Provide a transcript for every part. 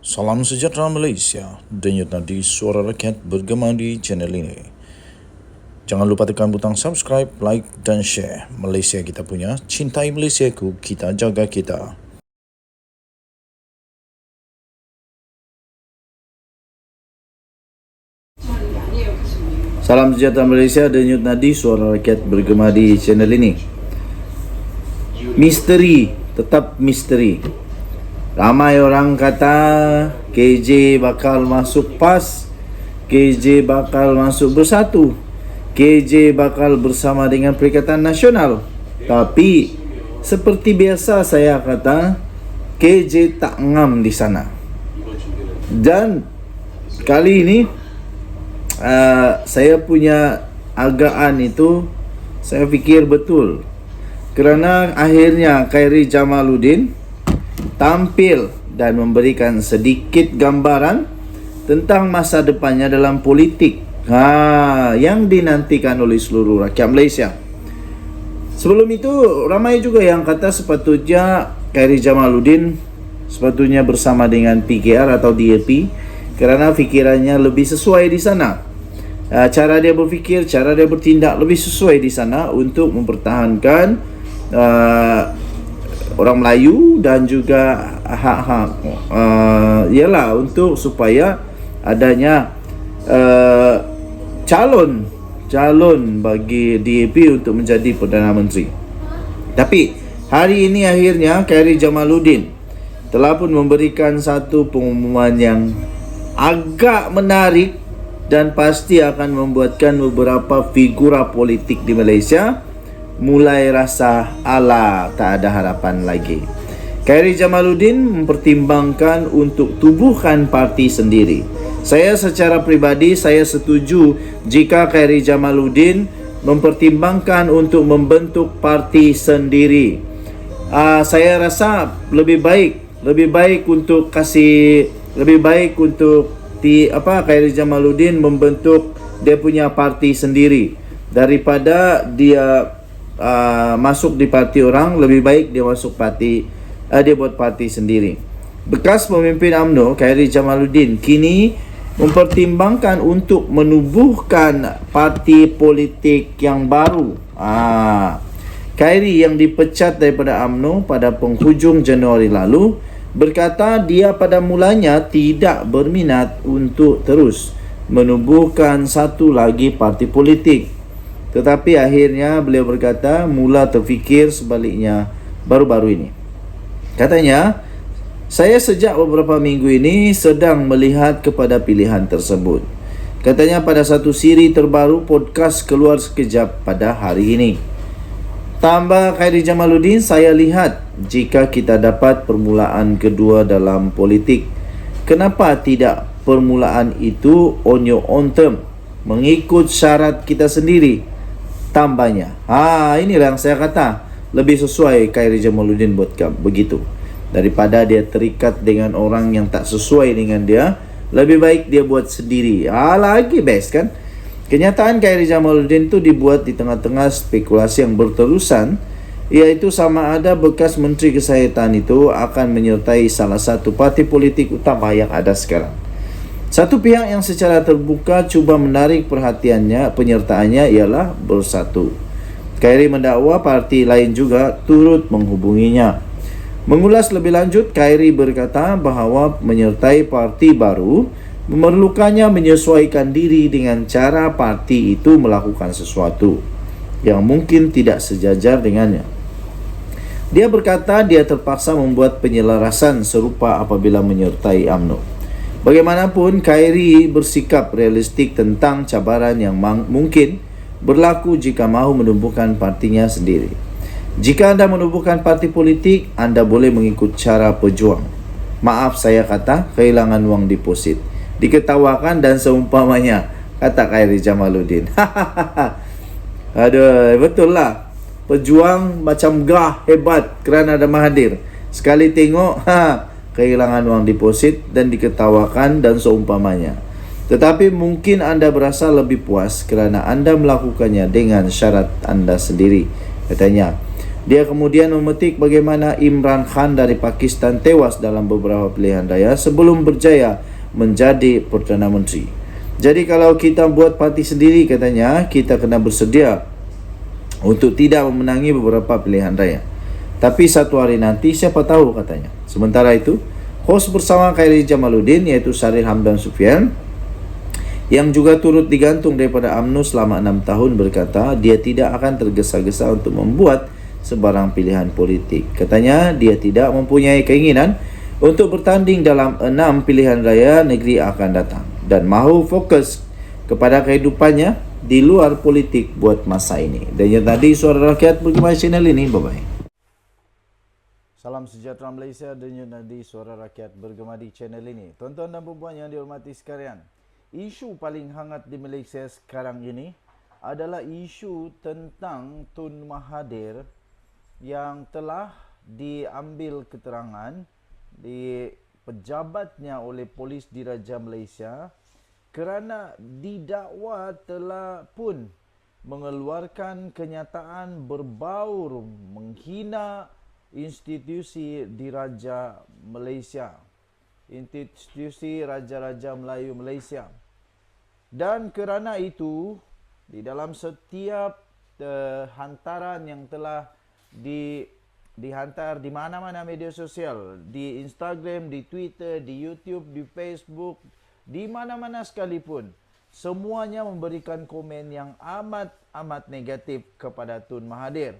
Salam sejahtera Malaysia, denyut nadi suara rakyat bergema di channel ini. Jangan lupa tekan butang subscribe, like dan share. Malaysia kita punya, cintai Malaysiaku, kita jaga kita. Salam sejahtera Malaysia, denyut nadi suara rakyat bergema di channel ini. Misteri, tetap misteri. Ramai orang kata KJ bakal masuk PAS, KJ bakal masuk Bersatu, KJ bakal bersama dengan Perikatan Nasional. Tapi seperti biasa saya kata, KJ tak ngam di sana. Dan kali ini saya punya agaan itu saya fikir betul. Kerana akhirnya Khairy Jamaluddin tampil dan memberikan sedikit gambaran tentang masa depannya dalam politik yang dinantikan oleh seluruh rakyat Malaysia. Sebelum itu, ramai juga yang kata sepatutnya Khairy Jamaluddin sepatutnya bersama dengan PKR atau DAP kerana fikirannya lebih sesuai di sana. Cara dia berfikir, cara dia bertindak lebih sesuai di sana untuk mempertahankan orang Melayu dan juga hak-hak ialah untuk supaya adanya calon bagi DAP untuk menjadi Perdana Menteri. Tapi hari ini akhirnya Khairy Jamaluddin telah pun memberikan satu pengumuman yang agak menarik dan pasti akan membuatkan beberapa figura politik di Malaysia mulai rasa ala tak ada harapan lagi. Khairy Jamaluddin mempertimbangkan untuk tubuhkan parti sendiri. Saya secara peribadi saya setuju jika Khairy Jamaluddin mempertimbangkan untuk membentuk parti sendiri. Saya rasa lebih baik untuk Khairy Jamaluddin membentuk dia punya parti sendiri daripada dia masuk di parti orang. Lebih baik dia masuk parti, dia buat parti sendiri. Bekas pemimpin UMNO Khairy Jamaluddin kini mempertimbangkan untuk menubuhkan parti politik yang baru. Khairy yang dipecat daripada UMNO pada penghujung Januari lalu berkata dia pada mulanya tidak berminat untuk terus menubuhkan satu lagi parti politik. Tetapi akhirnya beliau berkata mula terfikir sebaliknya baru-baru ini. Katanya, saya sejak beberapa minggu ini sedang melihat kepada pilihan tersebut. Katanya pada satu siri terbaru podcast keluar sekejap pada hari ini. Tambah Khairy Jamaluddin, saya lihat jika kita dapat permulaan kedua dalam politik, kenapa tidak permulaan itu on your own term, mengikut syarat kita sendiri? Tambahnya, inilah yang saya kata lebih sesuai Khairy Jamaluddin buat begitu daripada dia terikat dengan orang yang tak sesuai dengan dia. Lebih baik dia buat sendiri, lagi best kan. Kenyataan Khairy Jamaluddin itu dibuat di tengah-tengah spekulasi yang berterusan, iaitu sama ada bekas Menteri Kesihatan itu akan menyertai salah satu parti politik utama yang ada sekarang. Satu pihak yang secara terbuka cuba menarik penyertaannya ialah Bersatu. Khairy mendakwa parti lain juga turut menghubunginya. Mengulas lebih lanjut, Khairy berkata bahawa menyertai parti baru memerlukannya menyesuaikan diri dengan cara parti itu melakukan sesuatu yang mungkin tidak sejajar dengannya. Dia berkata dia terpaksa membuat penyelarasan serupa apabila menyertai UMNO. Bagaimanapun, Khairy bersikap realistik tentang cabaran yang mungkin berlaku jika mahu menumbuhkan partinya sendiri. Jika anda menumbuhkan parti politik, anda boleh mengikut cara pejuang. Maaf saya kata, kehilangan wang deposit, diketawakan dan seumpamanya, kata Khairy Jamaluddin. Aduh, betul lah. Pejuang macam gah hebat kerana ada Mahathir. Sekali tengok, kehilangan wang deposit dan diketawakan dan seumpamanya. Tetapi mungkin anda berasa lebih puas kerana anda melakukannya dengan syarat anda sendiri. Katanya, Dia kemudian memetik bagaimana Imran Khan dari Pakistan tewas dalam beberapa pilihan raya sebelum berjaya menjadi Perdana Menteri. Jadi kalau kita buat parti sendiri, katanya, kita kena bersedia untuk tidak memenangi beberapa pilihan raya. Tapi satu hari nanti siapa tahu, katanya. Sementara itu, host bersama Khairi Jamaluddin iaitu Syaril Hamdan Sufyan yang juga turut digantung daripada UMNO selama 6 tahun berkata dia tidak akan tergesa-gesa untuk membuat sebarang pilihan politik. Katanya dia tidak mempunyai keinginan untuk bertanding dalam 6 pilihan raya negeri akan datang dan mahu fokus kepada kehidupannya di luar politik buat masa ini. Dan yang tadi Suara Rakyat bergema channel ini. Bye-bye. Salam sejahtera Malaysia, denyut nadi Suara Rakyat bergema di channel ini. Tuan-tuan dan puan yang dihormati sekalian, isu paling hangat di Malaysia sekarang ini adalah isu tentang Tun Mahathir yang telah diambil keterangan di pejabatnya oleh Polis Diraja Malaysia kerana didakwa telah pun mengeluarkan kenyataan berbaur menghina institusi Diraja Malaysia, institusi Raja-Raja Melayu Malaysia. Dan kerana itu, di dalam setiap hantaran yang telah dihantar di mana-mana media sosial, di Instagram, di Twitter, di YouTube, di Facebook, di mana-mana sekalipun, semuanya memberikan komen yang amat negatif kepada Tun Mahathir.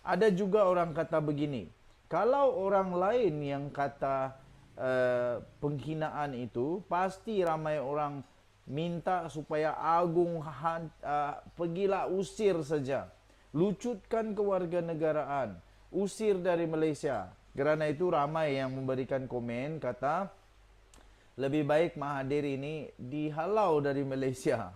Ada juga orang kata begini, kalau orang lain yang kata penghinaan itu, pasti ramai orang minta supaya Agung pergilah usir saja, lucutkan kewarganegaraan, usir dari Malaysia. Kerana itu ramai yang memberikan komen kata lebih baik Mahathir ini dihalau dari Malaysia.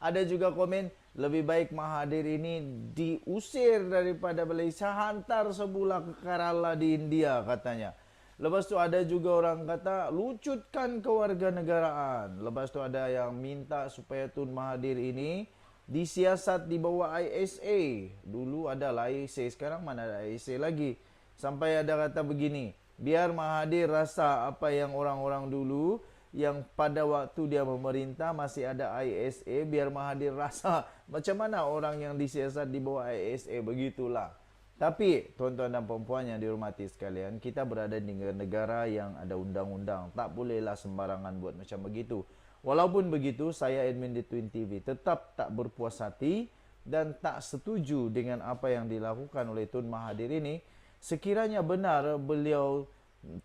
Ada juga komen lebih baik Mahathir ini diusir daripada Malaysia, hantar sebulan ke Kerala di India, katanya. Lepas tu ada juga orang kata lucutkan kewarganegaraan. Lepas tu ada yang minta supaya Tun Mahathir ini disiasat di bawah ISA. Dulu adalah ISA, sekarang mana ada ISA lagi. Sampai ada kata begini, biar Mahathir rasa apa yang orang-orang dulu yang pada waktu dia memerintah masih ada ISA, biar Mahathir rasa macam mana orang yang disiasat di bawah ISA, begitulah. Tapi tuan-tuan dan puan yang dihormati sekalian, kita berada di negara yang ada undang-undang. Tak bolehlah sembarangan buat macam begitu. Walaupun begitu, saya admin di Twin TV tetap tak berpuas hati dan tak setuju dengan apa yang dilakukan oleh Tun Mahathir ini. Sekiranya benar beliau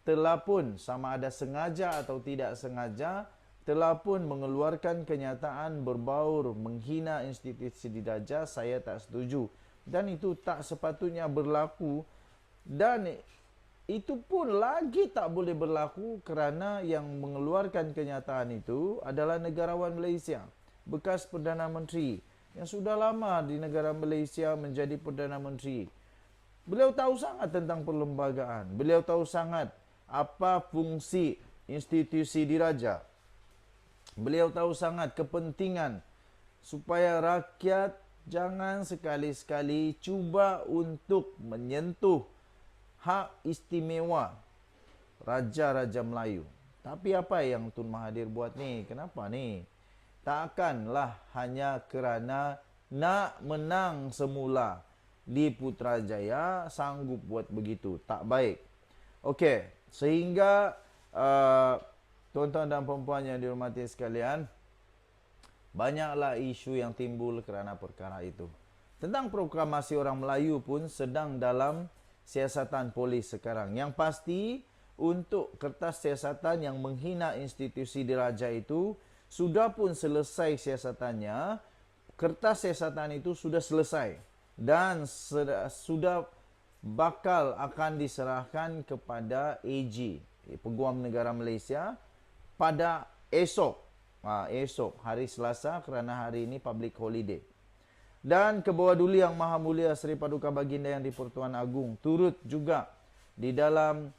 telah pun, sama ada sengaja atau tidak sengaja, telah pun mengeluarkan kenyataan berbaur menghina institusi diraja, saya tak setuju. Dan itu tak sepatutnya berlaku, dan itu pun lagi tak boleh berlaku kerana yang mengeluarkan kenyataan itu adalah negarawan Malaysia, bekas Perdana Menteri yang sudah lama di negara Malaysia menjadi Perdana Menteri. Beliau tahu sangat tentang perlembagaan, beliau tahu sangat apa fungsi institusi diraja. Beliau tahu sangat kepentingan supaya rakyat jangan sekali-sekali cuba untuk menyentuh hak istimewa Raja-Raja Melayu. Tapi apa yang Tun Mahathir buat ni? Kenapa ni? Takkanlah hanya kerana nak menang semula di Putrajaya sanggup buat begitu. Tak baik. Okey, sehingga tuan-tuan dan puan yang dihormati sekalian, banyaklah isu yang timbul kerana perkara itu. Tentang proklamasi orang Melayu pun sedang dalam siasatan polis sekarang. Yang pasti, untuk kertas siasatan yang menghina institusi diraja itu sudah pun selesai siasatannya. Kertas siasatan itu sudah selesai dan sudah bakal akan diserahkan kepada AG, Peguam Negara Malaysia, pada esok. Esok hari Selasa, kerana hari ini public holiday. Dan Kebawah Duli Yang Maha Mulia Seri Paduka Baginda Yang di-Pertuan Agong turut juga di dalam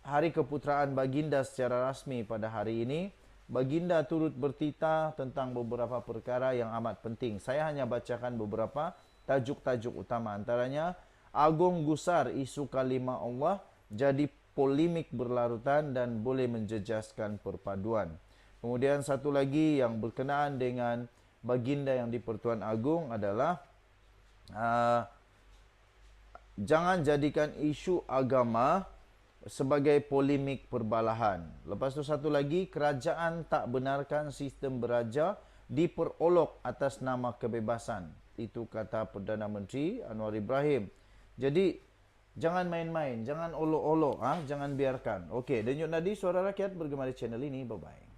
Hari Keputeraan Baginda secara rasmi pada hari ini. Baginda turut bertitah tentang beberapa perkara yang amat penting. Saya hanya bacakan beberapa, tajuk-tajuk utama. Antaranya, agung gusar isu kalimah Allah jadi polemik berlarutan dan boleh menjejaskan perpaduan. Kemudian satu lagi yang berkenaan dengan baginda yang di-Pertuan Agong adalah jangan jadikan isu agama sebagai polemik perbalahan. Lepas tu satu lagi, kerajaan tak benarkan sistem beraja diperolok atas nama kebebasan. Itu kata Perdana Menteri Anwar Ibrahim. Jadi jangan main-main, jangan olok-olok, jangan biarkan. Okey, Denyut Nadi Suara Rakyat bergema di channel ini. Bye-bye.